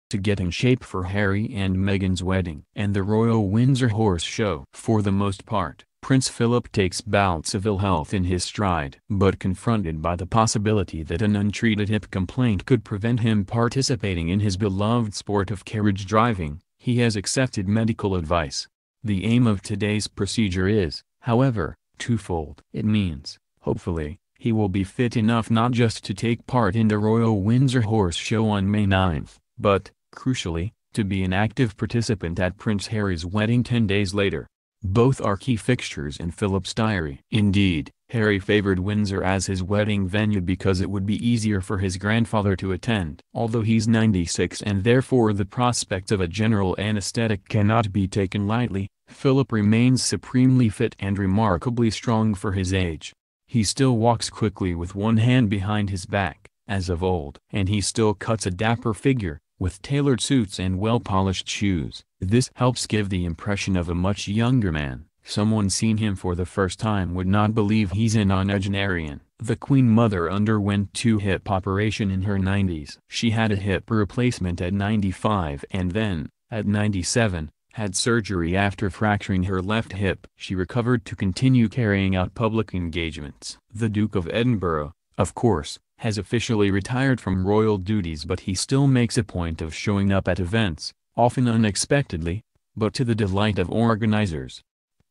to get in shape for Harry and Meghan's wedding and the Royal Windsor Horse Show. For the most part, Prince Philip takes bouts of ill health in his stride. But confronted by the possibility that an untreated hip complaint could prevent him participating in his beloved sport of carriage driving, he has accepted medical advice. The aim of today's procedure is, however, twofold. It means, hopefully, he will be fit enough not just to take part in the Royal Windsor Horse Show on May 9th, but, crucially, to be an active participant at Prince Harry's wedding 10 days later. Both are key fixtures in Philip's diary. Indeed, Harry favored Windsor as his wedding venue because it would be easier for his grandfather to attend. Although he's 96 and therefore the prospect of a general anesthetic cannot be taken lightly, Philip remains supremely fit and remarkably strong for his age. He still walks quickly with one hand behind his back, as of old. And he still cuts a dapper figure, with tailored suits and well-polished shoes. This helps give the impression of a much younger man. Someone seen him for the first time would not believe he's an octogenarian. The Queen Mother underwent 2 hip operations in her 90s. She had a hip replacement at 95 and then, at 97, had surgery after fracturing her left hip. She recovered to continue carrying out public engagements. The Duke of Edinburgh, of course, has officially retired from royal duties, but he still makes a point of showing up at events, often unexpectedly, but to the delight of organizers.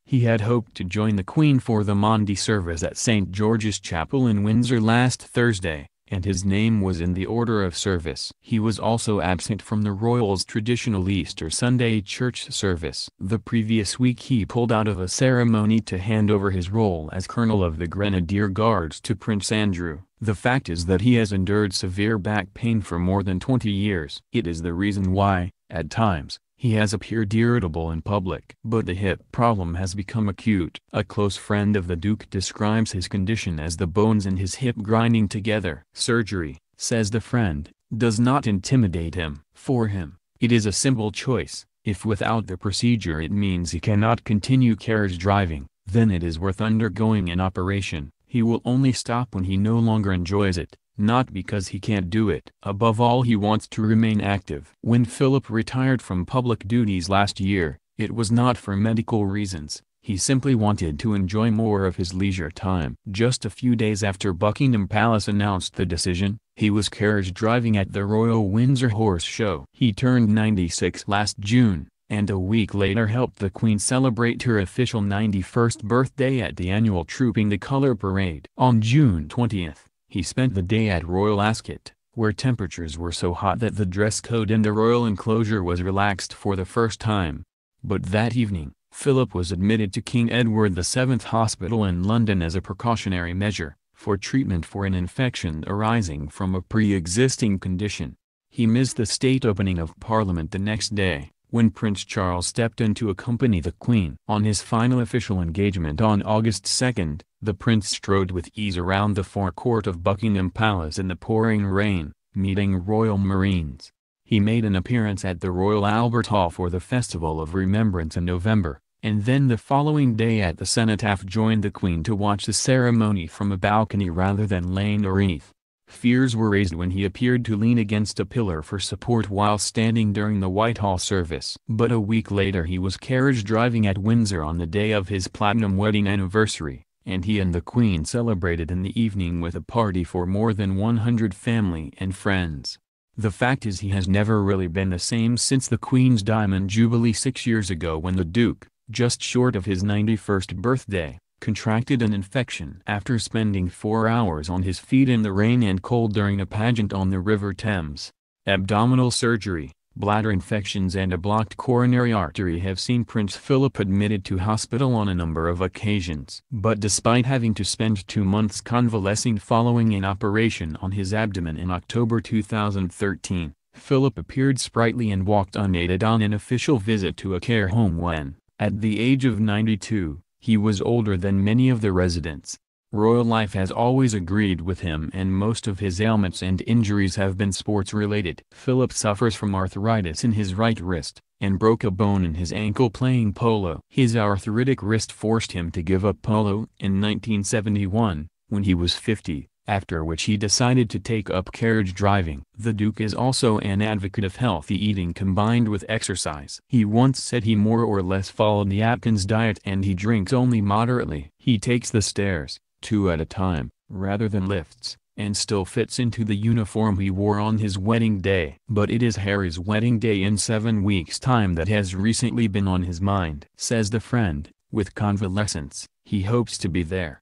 He had hoped to join the Queen for the Maundy service at St. George's Chapel in Windsor last Thursday, and his name was in the order of service. He was also absent from the royals' traditional Easter Sunday church service. The previous week he pulled out of a ceremony to hand over his role as Colonel of the Grenadier Guards to Prince Andrew. The fact is that he has endured severe back pain for more than 20 years. It is the reason why, at times, he has appeared irritable in public. But the hip problem has become acute. A close friend of the Duke describes his condition as the bones in his hip grinding together. Surgery, says the friend, does not intimidate him. For him, it is a simple choice. If without the procedure it means he cannot continue carriage driving, then it is worth undergoing an operation. He will only stop when he no longer enjoys it, not because he can't do it. Above all, he wants to remain active. When Philip retired from public duties last year, it was not for medical reasons. He simply wanted to enjoy more of his leisure time. Just a few days after Buckingham Palace announced the decision, he was carriage driving at the Royal Windsor Horse Show. He turned 96 last June, and a week later helped the Queen celebrate her official 91st birthday at the annual Trooping the Colour Parade. On June 20th, he spent the day at Royal Ascot, where temperatures were so hot that the dress code in the royal enclosure was relaxed for the first time. But that evening, Philip was admitted to King Edward VII Hospital in London as a precautionary measure, for treatment for an infection arising from a pre-existing condition. He missed the state opening of Parliament the next day, when Prince Charles stepped in to accompany the Queen. On his final official engagement on August 2, the prince strode with ease around the forecourt of Buckingham Palace in the pouring rain, meeting royal marines. He made an appearance at the Royal Albert Hall for the Festival of Remembrance in November, and then the following day at the Cenotaph joined the Queen to watch the ceremony from a balcony rather than laying a wreath. Fears were raised when he appeared to lean against a pillar for support while standing during the Whitehall service. But a week later he was carriage driving at Windsor on the day of his platinum wedding anniversary, and he and the Queen celebrated in the evening with a party for more than 100 family and friends. The fact is he has never really been the same since the Queen's Diamond Jubilee 6 years ago, when the Duke, just short of his 91st birthday, contracted an infection after spending 4 hours on his feet in the rain and cold during a pageant on the River Thames. Abdominal surgery, bladder infections and a blocked coronary artery have seen Prince Philip admitted to hospital on a number of occasions. But despite having to spend 2 months convalescing following an operation on his abdomen in October 2013, Philip appeared sprightly and walked unaided on an official visit to a care home when, at the age of 92, he was older than many of the residents. Royal life has always agreed with him, and most of his ailments and injuries have been sports-related. Philip suffers from arthritis in his right wrist, and broke a bone in his ankle playing polo. His arthritic wrist forced him to give up polo in 1971, when he was 50, after which he decided to take up carriage driving. The Duke is also an advocate of healthy eating combined with exercise. He once said he more or less followed the Atkins diet and he drinks only moderately. He takes the stairs, 2 at a time, rather than lifts, and still fits into the uniform he wore on his wedding day. But it is Harry's wedding day in 7 weeks' time that has recently been on his mind. Says the friend, with convalescence, he hopes to be there.